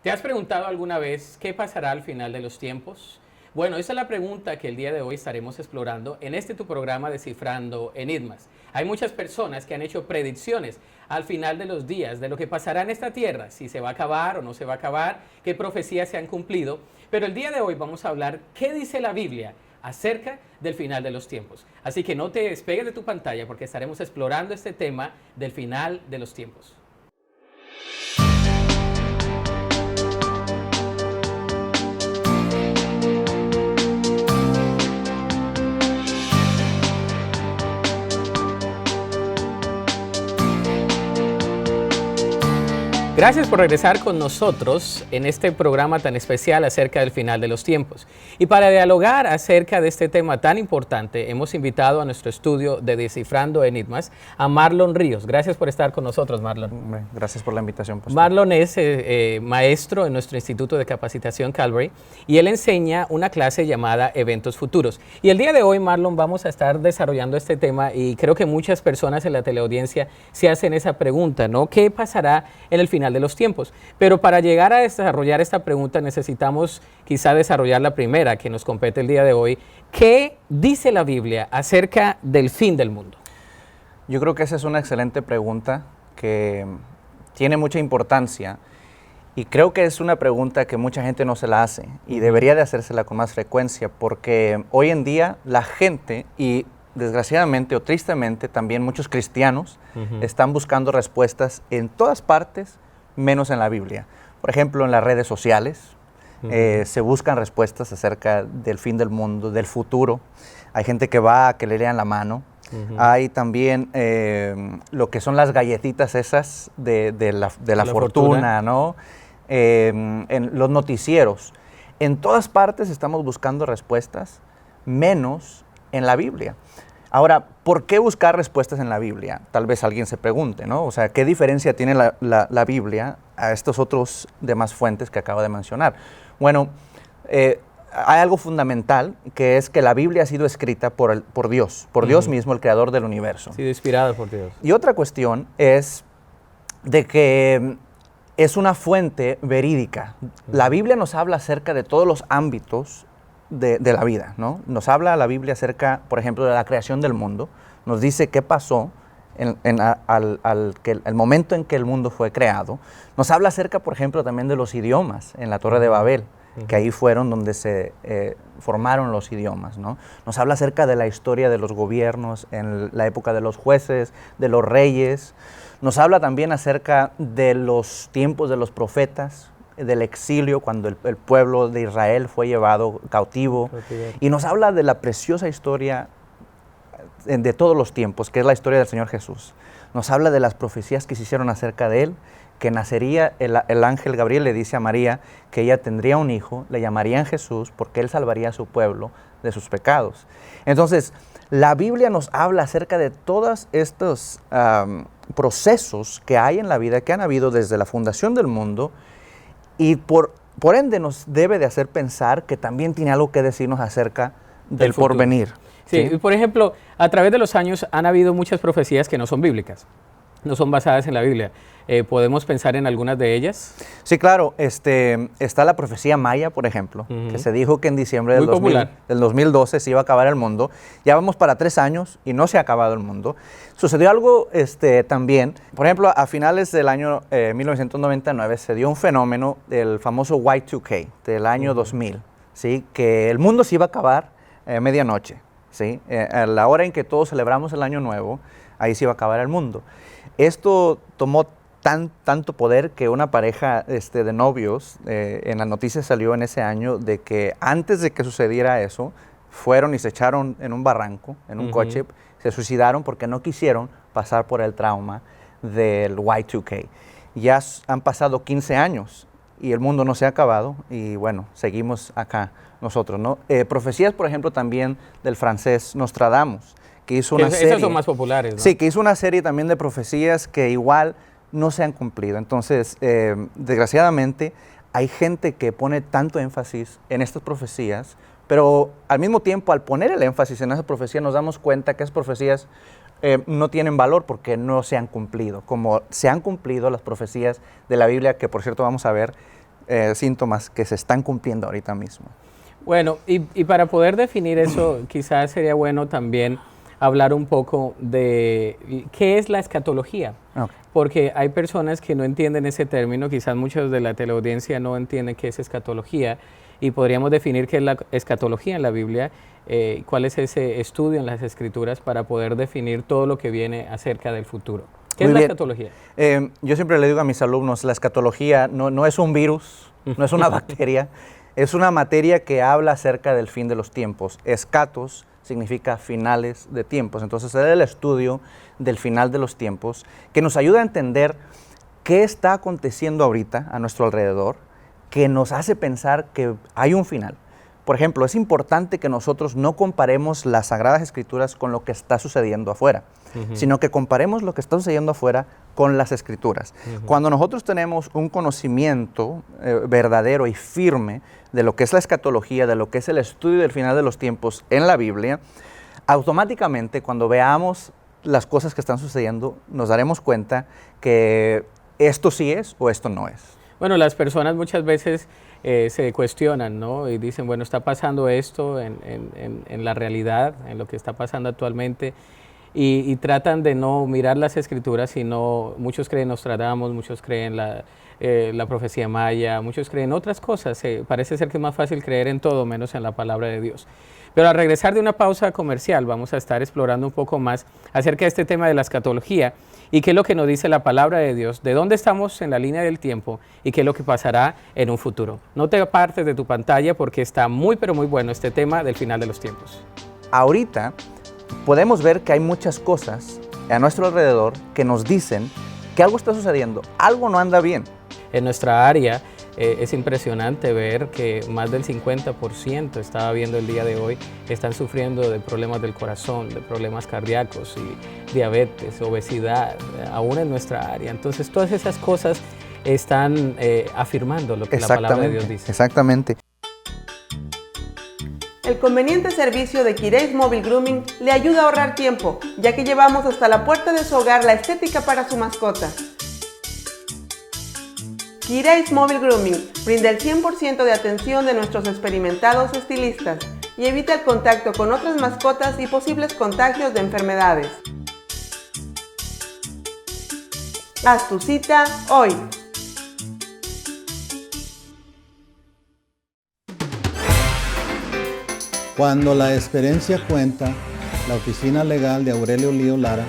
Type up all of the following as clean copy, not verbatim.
¿Te has preguntado alguna vez qué pasará al final de los tiempos? Bueno, esa es la pregunta que el día de hoy estaremos explorando en este tu programa Descifrando Enigmas. Hay muchas personas que han hecho predicciones al final de los días de lo que pasará en esta tierra, si se va a acabar o no se va a acabar, qué profecías se han cumplido. Pero el día de hoy vamos a hablar qué dice la Biblia acerca del final de los tiempos. Así que no te despegues de tu pantalla porque estaremos explorando este tema del final de los tiempos. Gracias por regresar con nosotros en este programa tan especial acerca del final de los tiempos. Y para dialogar acerca de este tema tan importante, hemos invitado a nuestro estudio de Descifrando Enigmas a Marlon Ríos. Gracias por estar con nosotros, Marlon. Gracias por la invitación, pastor. Marlon es maestro en nuestro Instituto de Capacitación Calvary y él enseña una clase llamada Eventos Futuros. Y el día de hoy, Marlon, vamos a estar desarrollando este tema y creo que muchas personas en la teleaudiencia se hacen esa pregunta, ¿no? ¿Qué pasará en el final de los tiempos? Pero para llegar a desarrollar esta pregunta necesitamos quizá desarrollar la primera que nos compete el día de hoy. ¿Qué dice la Biblia acerca del fin del mundo? Yo creo que esa es una excelente pregunta que tiene mucha importancia y creo que es una pregunta que mucha gente no se la hace y debería de hacérsela con más frecuencia porque hoy en día la gente y desgraciadamente o tristemente también muchos cristianos están buscando respuestas en todas partes menos en la Biblia. Por ejemplo, en las redes sociales se buscan respuestas acerca del fin del mundo, del futuro. Hay gente que va a que le lean la mano. Hay también lo que son las galletitas esas de la fortuna, ¿no? En los noticieros. En todas partes estamos buscando respuestas, menos en la Biblia. Ahora, ¿por qué buscar respuestas en la Biblia? Tal vez alguien se pregunte, ¿no? O sea, ¿qué diferencia tiene la Biblia a estos otros demás fuentes que acabo de mencionar? Bueno, hay algo fundamental, que es que la Biblia ha sido escrita por Dios, Dios mismo, el creador del universo. Sí, inspirada por Dios. Y otra cuestión es de que es una fuente verídica. La Biblia nos habla acerca de todos los ámbitos de la vida, ¿no? Nos habla la Biblia acerca, por ejemplo, de la creación del mundo. Nos dice qué pasó el momento en que el mundo fue creado. Nos habla acerca, por ejemplo, también de los idiomas en la Torre de Babel, que ahí fueron donde se formaron los idiomas, ¿no? Nos habla acerca de la historia de los gobiernos en la época de los jueces, de los reyes. Nos habla también acerca de los tiempos de los profetas, del exilio, cuando el pueblo de Israel fue llevado cautivo. Y nos habla de la preciosa historia de todos los tiempos, que es la historia del Señor Jesús. Nos habla de las profecías que se hicieron acerca de Él, que nacería, el ángel Gabriel le dice a María que ella tendría un hijo, le llamarían Jesús, porque Él salvaría a su pueblo de sus pecados. Entonces, la Biblia nos habla acerca de todos estos procesos que hay en la vida, que han habido desde la fundación del mundo, y por ende nos debe de hacer pensar que también tiene algo que decirnos acerca del porvenir. Sí, y por ejemplo, a través de los años han habido muchas profecías que no son bíblicas, no son basadas en la Biblia. ¿Podemos pensar en algunas de ellas? Sí, claro. Está la profecía maya, por ejemplo, que se dijo que en diciembre del 2012 se iba a acabar el mundo. Ya vamos para 3 años y no se ha acabado el mundo. Sucedió algo también, por ejemplo, a finales del año 1999 se dio un fenómeno del famoso Y2K, del año 2000, ¿sí? Que el mundo se iba a acabar a medianoche, ¿sí? A la hora en que todos celebramos el año nuevo, ahí se iba a acabar el mundo. Esto tomó tanto poder que una pareja de novios, en las noticias salió en ese año de que antes de que sucediera eso, fueron y se echaron en un barranco, en un coche, se suicidaron porque no quisieron pasar por el trauma del Y2K. Ya han pasado 15 años y el mundo no se ha acabado y bueno, seguimos acá nosotros, ¿no? Profecías, por ejemplo, también del francés Nostradamus, que hizo una serie. Esas son más populares, ¿no? Sí, que hizo una serie también de profecías que igual no se han cumplido. Entonces, desgraciadamente, hay gente que pone tanto énfasis en estas profecías, pero al mismo tiempo, al poner el énfasis en esas profecías, nos damos cuenta que esas profecías no tienen valor porque no se han cumplido, como se han cumplido las profecías de la Biblia, que por cierto vamos a ver síntomas que se están cumpliendo ahorita mismo. Bueno, y para poder definir eso, quizás sería bueno también hablar un poco de qué es la escatología. Okay. Porque hay personas que no entienden ese término, quizás muchos de la teleaudiencia no entienden qué es escatología, y podríamos definir qué es la escatología en la Biblia, cuál es ese estudio en las Escrituras para poder definir todo lo que viene acerca del futuro. ¿Qué es la escatología? Yo siempre le digo a mis alumnos, la escatología no es un virus, no es una bacteria, es una materia que habla acerca del fin de los tiempos. Escatos significa finales de tiempos, entonces es el estudio del final de los tiempos que nos ayuda a entender qué está aconteciendo ahorita a nuestro alrededor, que nos hace pensar que hay un final. Por ejemplo, es importante que nosotros no comparemos las Sagradas Escrituras con lo que está sucediendo afuera, sino que comparemos lo que está sucediendo afuera con las Escrituras. Cuando nosotros tenemos un conocimiento verdadero y firme de lo que es la escatología, de lo que es el estudio del final de los tiempos en la Biblia, automáticamente cuando veamos las cosas que están sucediendo, nos daremos cuenta que esto sí es o esto no es. Bueno, las personas muchas veces se cuestionan, ¿no? Y dicen, bueno, está pasando esto en la realidad, en lo que está pasando actualmente, y tratan de no mirar las Escrituras, sino muchos creen Nostradamus, muchos creen la profecía maya, muchos creen otras cosas. Parece ser que es más fácil creer en todo menos en la palabra de Dios. Pero al regresar de una pausa comercial vamos a estar explorando un poco más acerca de este tema de la escatología y qué es lo que nos dice la palabra de Dios, de dónde estamos en la línea del tiempo y qué es lo que pasará en un futuro. No te apartes de tu pantalla porque está muy pero muy bueno este tema del final de los tiempos. Ahorita podemos ver que hay muchas cosas a nuestro alrededor que nos dicen que algo está sucediendo, algo no anda bien. En nuestra área es impresionante ver que más del 50%, estaba viendo el día de hoy, están sufriendo de problemas del corazón, de problemas cardíacos y diabetes, obesidad, aún en nuestra área. Entonces todas esas cosas están afirmando lo que la palabra de Dios dice. Exactamente. El conveniente servicio de Kireis Mobile Grooming le ayuda a ahorrar tiempo, ya que llevamos hasta la puerta de su hogar la estética para su mascota. Kireis Mobile Grooming brinda el 100% de atención de nuestros experimentados estilistas y evita el contacto con otras mascotas y posibles contagios de enfermedades. Haz tu cita hoy. Cuando la experiencia cuenta, la oficina legal de Aurelio Lío Lara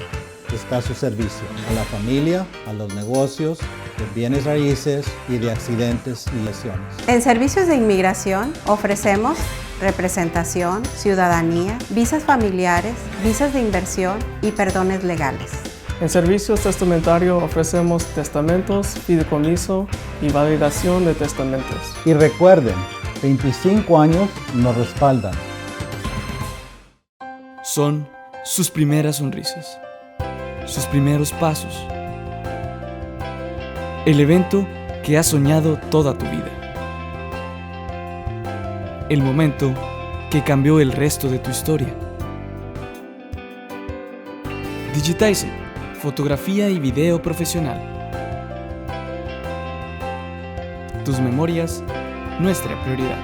está a su servicio, a la familia, a los negocios, de bienes raíces y de accidentes y lesiones. En servicios de inmigración ofrecemos representación, ciudadanía, visas familiares, visas de inversión y perdones legales. En servicios testamentarios ofrecemos testamentos, fideicomiso y validación de testamentos. Y recuerden, 25 años nos respaldan. Son sus primeras sonrisas, sus primeros pasos, el evento que has soñado toda tu vida, el momento que cambió el resto de tu historia. Digitize, fotografía y video profesional. Tus memorias, nuestra prioridad.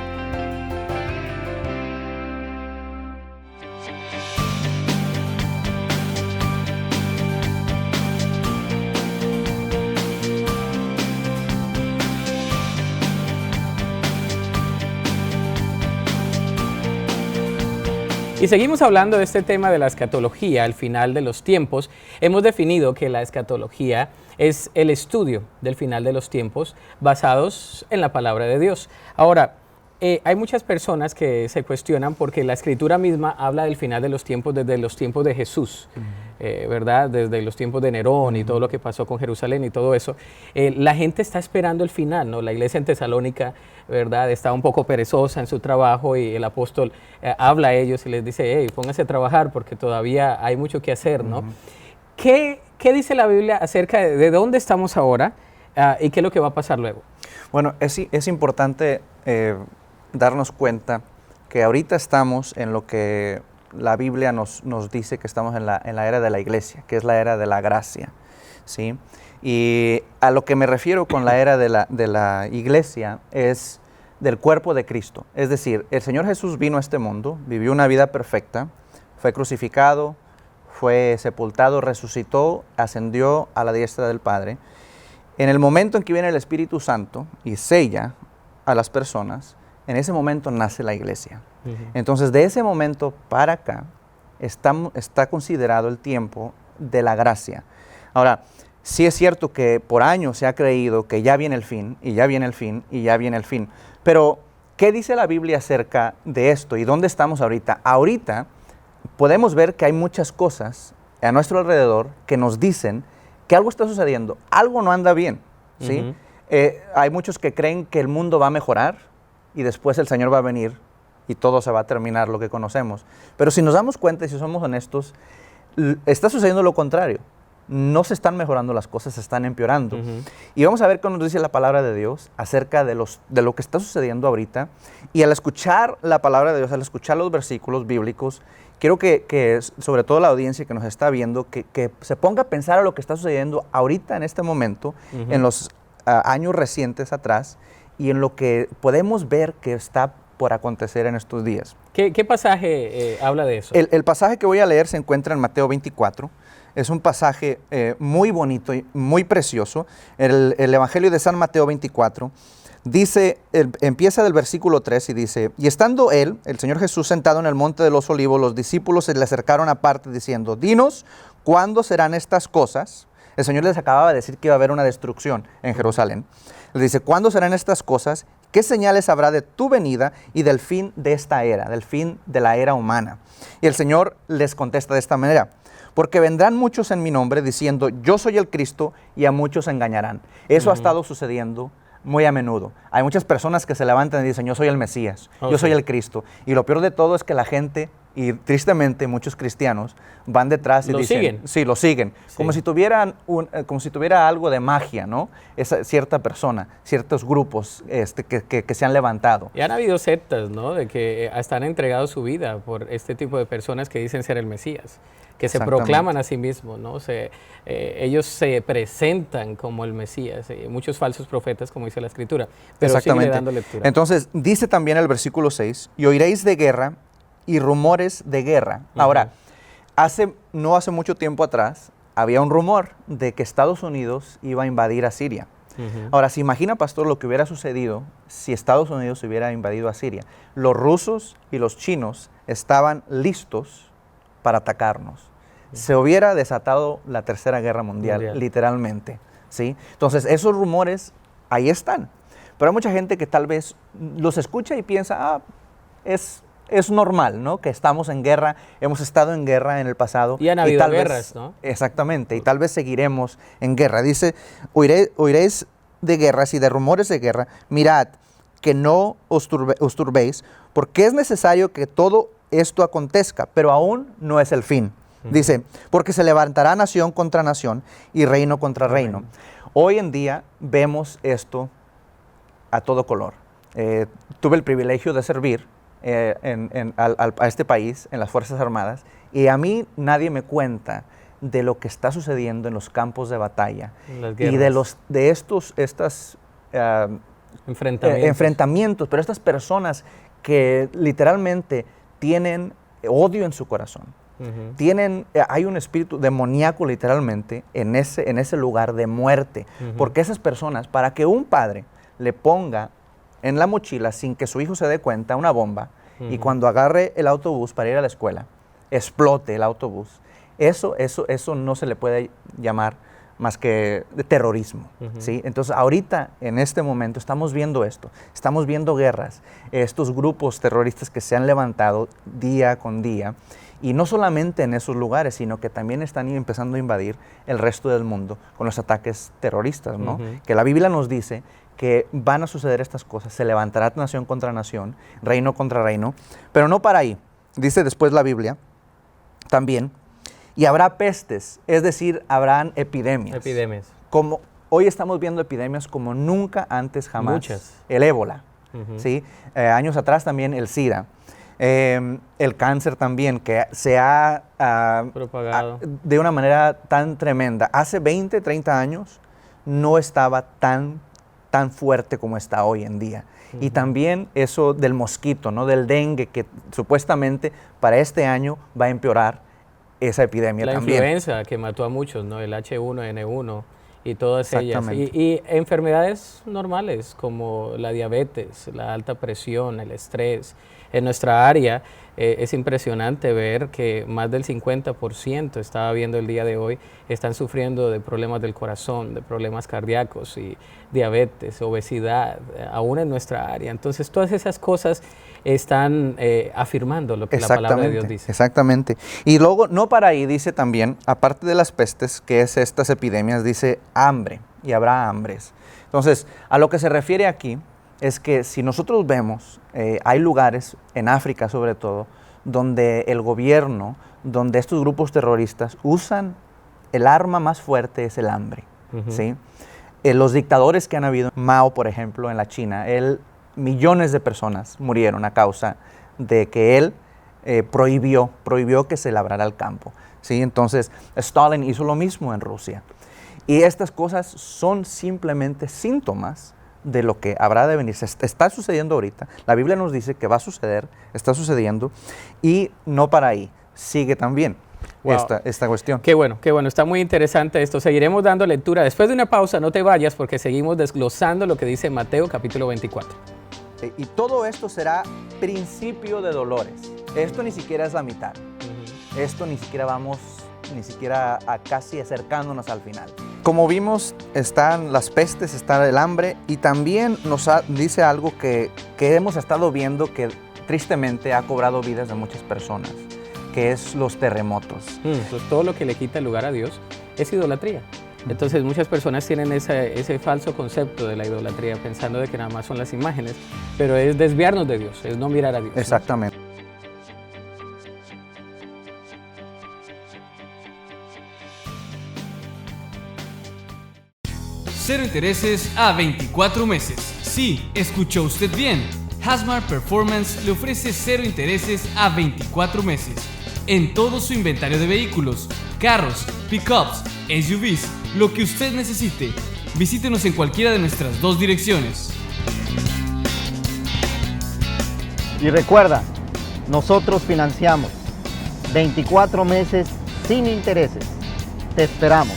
Y seguimos hablando de este tema de la escatología al final de los tiempos. Hemos definido que la escatología es el estudio del final de los tiempos basados en la palabra de Dios. Ahora, hay muchas personas que se cuestionan porque la Escritura misma habla del final de los tiempos desde los tiempos de Jesús, ¿verdad? Desde los tiempos de Nerón y todo lo que pasó con Jerusalén y todo eso. La gente está esperando el final, ¿no? La iglesia en Tesalónica, ¿verdad? Está un poco perezosa en su trabajo y el apóstol habla a ellos y les dice, hey, pónganse a trabajar porque todavía hay mucho que hacer, ¿no? ¿Qué dice la Biblia acerca de dónde estamos ahora y qué es lo que va a pasar luego? Bueno, es importante darnos cuenta que ahorita estamos en lo que la Biblia nos dice que estamos en la era de la iglesia, que es la era de la gracia. ¿sí? Y a lo que me refiero con la era de la iglesia es del cuerpo de Cristo. Es decir, el Señor Jesús vino a este mundo, vivió una vida perfecta, fue crucificado, fue sepultado, resucitó, ascendió a la diestra del Padre. En el momento en que viene el Espíritu Santo y sella a las personas, en ese momento nace la iglesia. Entonces, de ese momento para acá, está considerado el tiempo de la gracia. Ahora, sí es cierto que por años se ha creído que ya viene el fin, y ya viene el fin, y ya viene el fin. Pero, ¿qué dice la Biblia acerca de esto? ¿Y dónde estamos ahorita? Ahorita podemos ver que hay muchas cosas a nuestro alrededor que nos dicen que algo está sucediendo, algo no anda bien, ¿sí? Hay muchos que creen que el mundo va a mejorar y después el Señor va a venir y todo se va a terminar lo que conocemos. Pero si nos damos cuenta y si somos honestos, está sucediendo lo contrario. No se están mejorando las cosas, se están empeorando. Y vamos a ver qué nos dice la palabra de Dios acerca de lo que está sucediendo ahorita. Y al escuchar la palabra de Dios, al escuchar los versículos bíblicos, quiero que sobre todo la audiencia que nos está viendo, que se ponga a pensar a lo que está sucediendo ahorita en este momento, en los años recientes atrás, y en lo que podemos ver que está por acontecer en estos días. ¿Qué pasaje habla de eso? El pasaje que voy a leer se encuentra en Mateo 24. Es un pasaje muy bonito y muy precioso. El Evangelio de San Mateo 24 dice, empieza del versículo 3 y dice: y estando él, el Señor Jesús, sentado en el monte de los olivos, los discípulos se le acercaron aparte diciendo: dinos, ¿cuándo serán estas cosas? El Señor les acababa de decir que iba a haber una destrucción en Jerusalén. Les dice: ¿cuándo serán estas cosas? ¿Qué señales habrá de tu venida y del fin de esta era, del fin de la era humana? Y el Señor les contesta de esta manera: porque vendrán muchos en mi nombre diciendo, yo soy el Cristo, y a muchos engañarán. Eso ha estado sucediendo muy a menudo. Hay muchas personas que se levantan y dicen, yo soy el Mesías, yo soy el Cristo. Y lo peor de todo es que la gente, y tristemente muchos cristianos, van detrás y dicen... siguen. Sí, lo siguen. Sí. Como si tuviera algo de magia, ¿no? Esa cierta persona, ciertos grupos que se han levantado. Y han habido sectas, ¿no? De que hasta han entregado su vida por este tipo de personas que dicen ser el Mesías, que se proclaman a sí mismos, ¿no? Ellos se presentan como el Mesías, muchos falsos profetas, como dice la Escritura, pero sigue dando lectura. Entonces, dice también el versículo 6, y oiréis de guerra y rumores de guerra. Ahora, no hace mucho tiempo atrás, había un rumor de que Estados Unidos iba a invadir a Siria. Ahora, ¿se imagina, pastor, lo que hubiera sucedido si Estados Unidos hubiera invadido a Siria? Los rusos y los chinos estaban listos para atacarnos. Se hubiera desatado la Tercera Guerra Mundial. Literalmente, ¿sí? Entonces, esos rumores ahí están. Pero hay mucha gente que tal vez los escucha y piensa, es normal, ¿no? Que estamos en guerra, hemos estado en guerra en el pasado. Y han habido guerras, ¿no? Exactamente, y tal vez seguiremos en guerra. Dice, oiréis de guerras y de rumores de guerra, mirad que no os turbéis, porque es necesario que todo esto acontezca, pero aún no es el fin. Dice, porque se levantará nación contra nación y reino contra reino. Hoy en día vemos esto a todo color. Tuve el privilegio de servir a este país en las Fuerzas Armadas, y a mí nadie me cuenta de lo que está sucediendo en los campos de batalla y de estos enfrentamientos, pero estas personas que literalmente tienen odio en su corazón. Hay un espíritu demoníaco literalmente en ese lugar de muerte, porque esas personas, para que un padre le ponga en la mochila sin que su hijo se dé cuenta una bomba, y cuando agarre el autobús para ir a la escuela, explote el autobús, eso no se le puede llamar más que de terrorismo, ¿sí? Entonces, ahorita, en este momento, estamos viendo esto, estamos viendo guerras, estos grupos terroristas que se han levantado día con día, y no solamente en esos lugares, sino que también están empezando a invadir el resto del mundo con los ataques terroristas, ¿no? Que la Biblia nos dice que van a suceder estas cosas, se levantará nación contra nación, reino contra reino, pero no para ahí. Dice después la Biblia también, y habrá pestes, es decir, habrán epidemias. Como hoy estamos viendo epidemias como nunca antes jamás. Muchas. El ébola, ¿sí? Años atrás también el SIDA. El cáncer también, que se ha Propagado. de una manera tan tremenda. Hace 20, 30 años no estaba tan fuerte como está hoy en día. Y también eso del mosquito, ¿no? Del dengue, que supuestamente para este año va a empeorar esa epidemia La también. influenza que mató a muchos, ¿no? El H1N1 y todas ellas. Exactamente. Y enfermedades normales como la diabetes, la alta presión, el estrés. En nuestra área es impresionante ver que más del 50%, estaba viendo el día de hoy, están sufriendo de problemas del corazón, de problemas cardíacos y diabetes, obesidad, aún en nuestra área. Entonces, todas esas cosas están afirmando lo que la palabra de Dios dice. Exactamente. Y luego, no para ahí, dice también, aparte de las pestes, que es estas epidemias, dice hambre, y habrá hambres. Entonces, a lo que se refiere aquí es que si nosotros vemos, hay lugares, en África sobre todo, donde el gobierno, donde estos grupos terroristas usan el arma más fuerte es el hambre, ¿sí? Los dictadores que han habido, Mao, por ejemplo, en la China, millones de personas murieron a causa de que él prohibió que se labrara el campo, ¿sí? Entonces, Stalin hizo lo mismo en Rusia. Y estas cosas son simplemente síntomas de lo que habrá de venir. Está sucediendo ahorita. La Biblia nos dice que va a suceder, está sucediendo, y no para ahí, sigue también esta cuestión. Qué bueno, está muy interesante esto. Seguiremos dando lectura. Después de una pausa, no te vayas porque seguimos desglosando lo que dice Mateo capítulo 24. Y todo esto será principio de dolores. Esto ni siquiera es la mitad. Esto ni siquiera vamos a casi acercándonos al final. Como vimos, están las pestes, está el hambre, y también nos dice algo que hemos estado viendo que tristemente ha cobrado vidas de muchas personas, que es los terremotos. Pues todo lo que le quita el lugar a Dios es idolatría. Entonces muchas personas tienen ese falso concepto de la idolatría, pensando de que nada más son las imágenes, pero es desviarnos de Dios, es no mirar a Dios. Exactamente. ¿No? Cero intereses a 24 meses. Sí, escuchó usted bien. Hasmar Performance le ofrece cero intereses a 24 meses en todo su inventario de vehículos, carros, pickups, SUVs, lo que usted necesite. Visítenos en cualquiera de nuestras 2 direcciones. Y recuerda, nosotros financiamos 24 meses sin intereses. Te esperamos.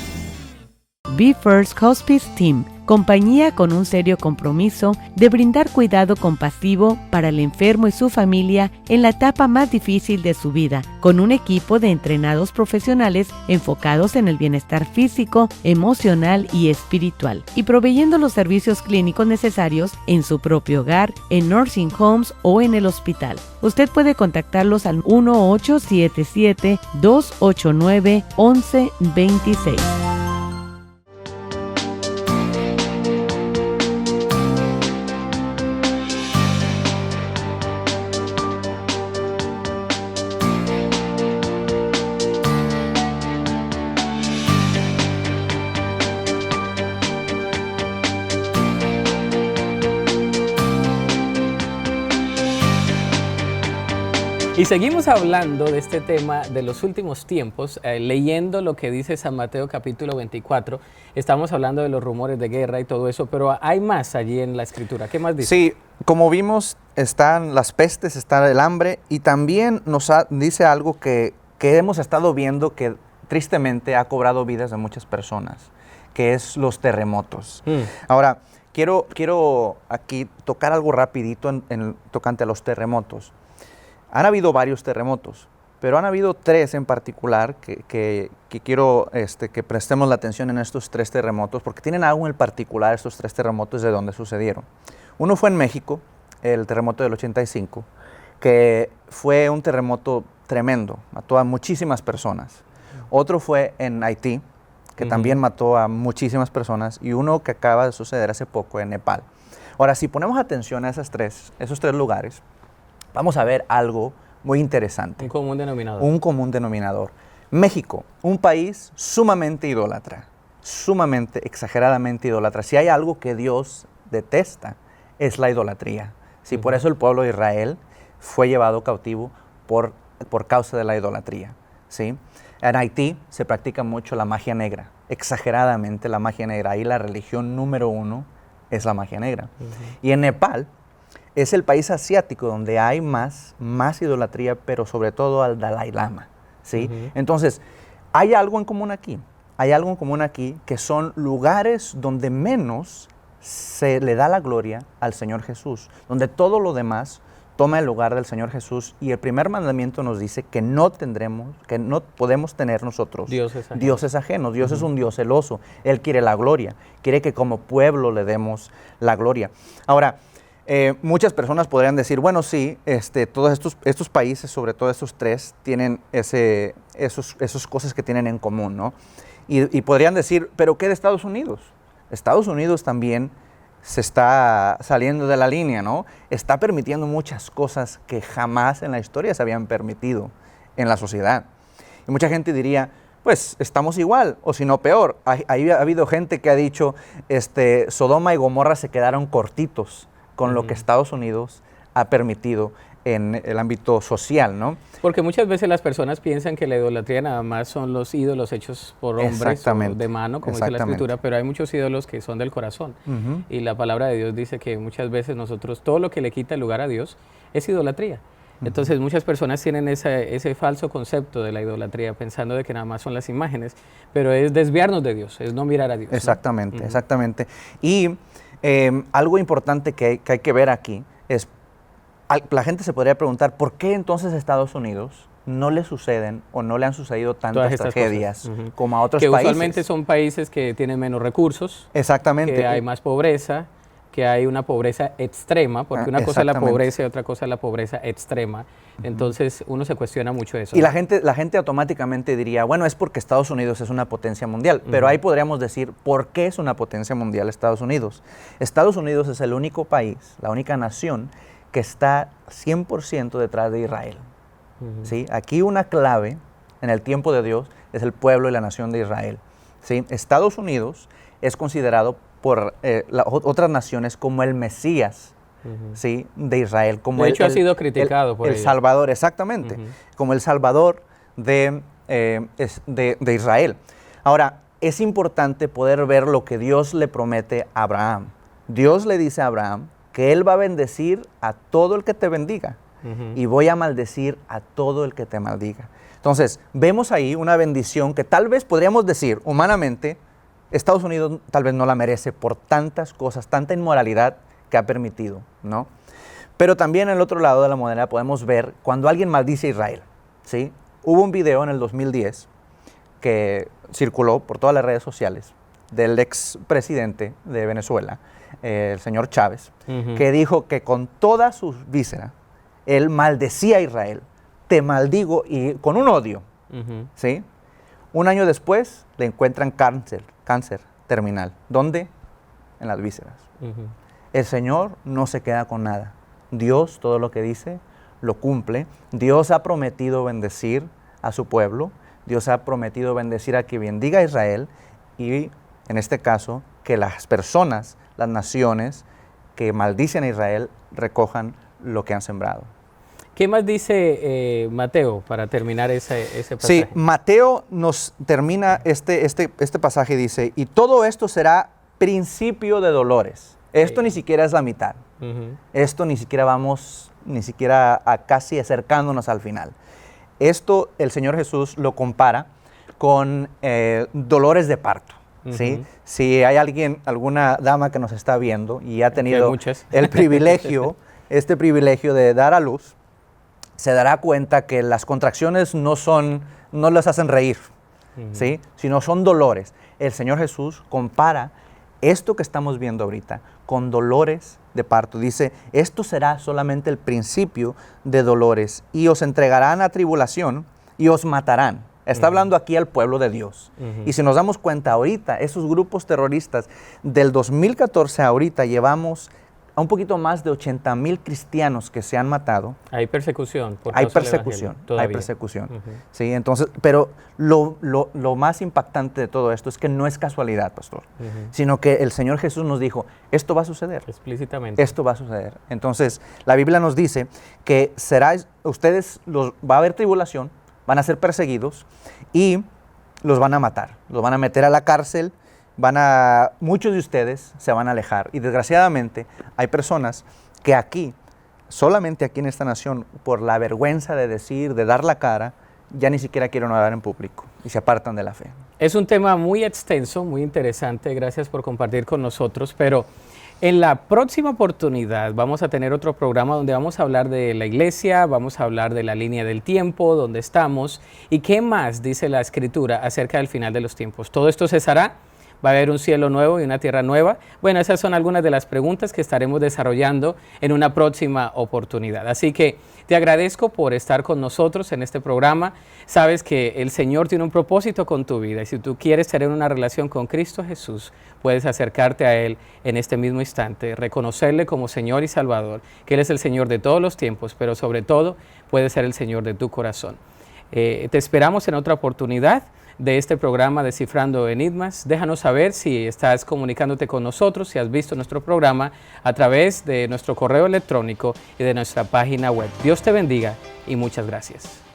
Be First Hospice Team, compañía con un serio compromiso de brindar cuidado compasivo para el enfermo y su familia en la etapa más difícil de su vida, con un equipo de entrenados profesionales enfocados en el bienestar físico, emocional y espiritual, y proveyendo los servicios clínicos necesarios en su propio hogar, en nursing homes o en el hospital. Usted puede contactarlos al 1877-289-1126. Y seguimos hablando de este tema de los últimos tiempos, leyendo lo que dice San Mateo capítulo 24. Estamos hablando de los rumores de guerra y todo eso, pero hay más allí en la Escritura. ¿Qué más dice? Sí, como vimos, están las pestes, está el hambre, y también nos dice algo que hemos estado viendo que tristemente ha cobrado vidas de muchas personas, que es los terremotos. Ahora, quiero aquí tocar algo rapidito tocante a los terremotos. Han habido varios terremotos, pero han habido 3 en particular que quiero que prestemos la atención en estos 3 terremotos, porque tienen algo en particular estos 3 terremotos de donde sucedieron. Uno fue en México, el terremoto del 85, que fue un terremoto tremendo, mató a muchísimas personas. Otro fue en Haití, que también mató a muchísimas personas, y uno que acaba de suceder hace poco en Nepal. Ahora, si ponemos atención a esos 3 lugares, vamos a ver algo muy interesante. Un común denominador. Un común denominador. México, un país sumamente idólatra, sumamente, exageradamente idólatra. Si hay algo que Dios detesta, es la idolatría. Sí, por eso el pueblo de Israel fue llevado cautivo por causa de la idolatría, ¿sí? En Haití se practica mucho la magia negra, exageradamente la magia negra. Ahí la religión número 1 es la magia negra. Y en Nepal es el país asiático donde hay más idolatría, pero sobre todo al Dalai Lama, ¿sí? Entonces, hay algo en común aquí. Hay algo en común aquí que son lugares donde menos se le da la gloria al Señor Jesús, donde todo lo demás toma el lugar del Señor Jesús, y el primer mandamiento nos dice que no podemos tener nosotros dioses ajenos. Dios es un Dios celoso. Él quiere la gloria, quiere que como pueblo le demos la gloria. Ahora, muchas personas podrían decir, bueno, sí, todos estos países, sobre todo estos 3, tienen esas cosas que tienen en común, ¿no? Y podrían decir, ¿pero qué de Estados Unidos? Estados Unidos también se está saliendo de la línea, ¿no? Está permitiendo muchas cosas que jamás en la historia se habían permitido en la sociedad. Y mucha gente diría, pues estamos igual, o si no peor. Ha habido gente que ha dicho, Sodoma y Gomorra se quedaron cortitos con lo que Estados Unidos ha permitido en el ámbito social, ¿no? Porque muchas veces las personas piensan que la idolatría nada más son los ídolos hechos por hombres o de mano, como dice la Escritura, pero hay muchos ídolos que son del corazón. Y la palabra de Dios dice que muchas veces nosotros, todo lo que le quita el lugar a Dios es idolatría. Entonces muchas personas tienen ese falso concepto de la idolatría, pensando de que nada más son las imágenes, pero es desviarnos de Dios, es no mirar a Dios. Exactamente, ¿no? Exactamente. Y algo importante que hay que ver aquí es, la gente se podría preguntar, ¿por qué entonces a Estados Unidos no le suceden o no le han sucedido tantas tragedias como a otros países? Que usualmente son países que tienen menos recursos, exactamente, que hay más pobreza, que hay una pobreza extrema, porque una cosa es la pobreza y otra cosa es la pobreza extrema. Entonces uno se cuestiona mucho eso. Y la gente automáticamente diría, bueno, es porque Estados Unidos es una potencia mundial, pero ahí podríamos decir, ¿por qué es una potencia mundial Estados Unidos? Estados Unidos es el único país, la única nación que está 100% detrás de Israel. ¿Sí? Aquí una clave en el tiempo de Dios es el pueblo y la nación de Israel. ¿Sí? Estados Unidos es considerado por otras naciones como el Mesías, ¿sí? De Israel. Como de hecho ha sido criticado por el Salvador, exactamente, como el Salvador de Israel. Ahora, es importante poder ver lo que Dios le promete a Abraham. Dios le dice a Abraham que Él va a bendecir a todo el que te bendiga y voy a maldecir a todo el que te maldiga. Entonces, vemos ahí una bendición que tal vez podríamos decir humanamente, Estados Unidos tal vez no la merece por tantas cosas, tanta inmoralidad que ha permitido, ¿no? Pero también en el otro lado de la moneda podemos ver cuando alguien maldice a Israel, ¿sí? Hubo un video en el 2010 que circuló por todas las redes sociales del expresidente de Venezuela, el señor Chávez, que dijo que con toda su víscera, él maldecía a Israel, te maldigo, y con un odio, ¿sí? Un año después le encuentran cáncer terminal. ¿Dónde? En las vísceras. El Señor no se queda con nada. Dios todo lo que dice lo cumple. Dios ha prometido bendecir a su pueblo. Dios ha prometido bendecir a quien bendiga a Israel, y en este caso que las personas, las naciones que maldicen a Israel recojan lo que han sembrado. ¿Qué más dice Mateo para terminar ese pasaje? Sí, Mateo nos termina este pasaje, dice, y todo esto será principio de dolores. Esto ni siquiera es la mitad. Esto ni siquiera vamos, a casi acercándonos al final. Esto el Señor Jesús lo compara con dolores de parto. ¿Sí? Si hay alguna dama que nos está viendo y ha tenido el privilegio, este privilegio de dar a luz, se dará cuenta que las contracciones no las hacen reír, ¿sí? Sino son dolores. El Señor Jesús compara esto que estamos viendo ahorita con dolores de parto. Dice, esto será solamente el principio de dolores, y os entregarán a tribulación y os matarán. Está hablando aquí al pueblo de Dios. Y si nos damos cuenta ahorita, esos grupos terroristas del 2014 a ahorita llevamos a un poquito más de 80,000 cristianos que se han matado. Hay persecución. Por Hay causa del persecución, evangelio, todavía. hay persecución. Ujú. Sí, entonces, pero lo más impactante de todo esto es que no es casualidad, pastor, sino que el Señor Jesús nos dijo, esto va a suceder. Explícitamente. Esto va a suceder. Entonces, la Biblia nos dice que va a haber tribulación, van a ser perseguidos y los van a matar, los van a meter a la cárcel, muchos de ustedes se van a alejar. Y desgraciadamente hay personas que solamente aquí en esta nación, por la vergüenza de decir, de dar la cara, ya ni siquiera quieren orar en público y se apartan de la fe. Es un tema muy extenso, muy interesante. Gracias por compartir con nosotros, pero en la próxima oportunidad vamos a tener otro programa donde vamos a hablar de la iglesia, vamos a hablar de la línea del tiempo, dónde estamos y qué más dice la Escritura acerca del final de los tiempos. Todo esto cesará. ¿Va a haber un cielo nuevo y una tierra nueva? Bueno, esas son algunas de las preguntas que estaremos desarrollando en una próxima oportunidad. Así que te agradezco por estar con nosotros en este programa. Sabes que el Señor tiene un propósito con tu vida y si tú quieres tener una relación con Cristo Jesús, puedes acercarte a Él en este mismo instante, reconocerle como Señor y Salvador, que Él es el Señor de todos los tiempos, pero sobre todo puede ser el Señor de tu corazón. Te esperamos en otra oportunidad de este programa Descifrando Enigmas. Déjanos saber si estás comunicándote con nosotros, si has visto nuestro programa a través de nuestro correo electrónico y de nuestra página web. Dios te bendiga y muchas gracias.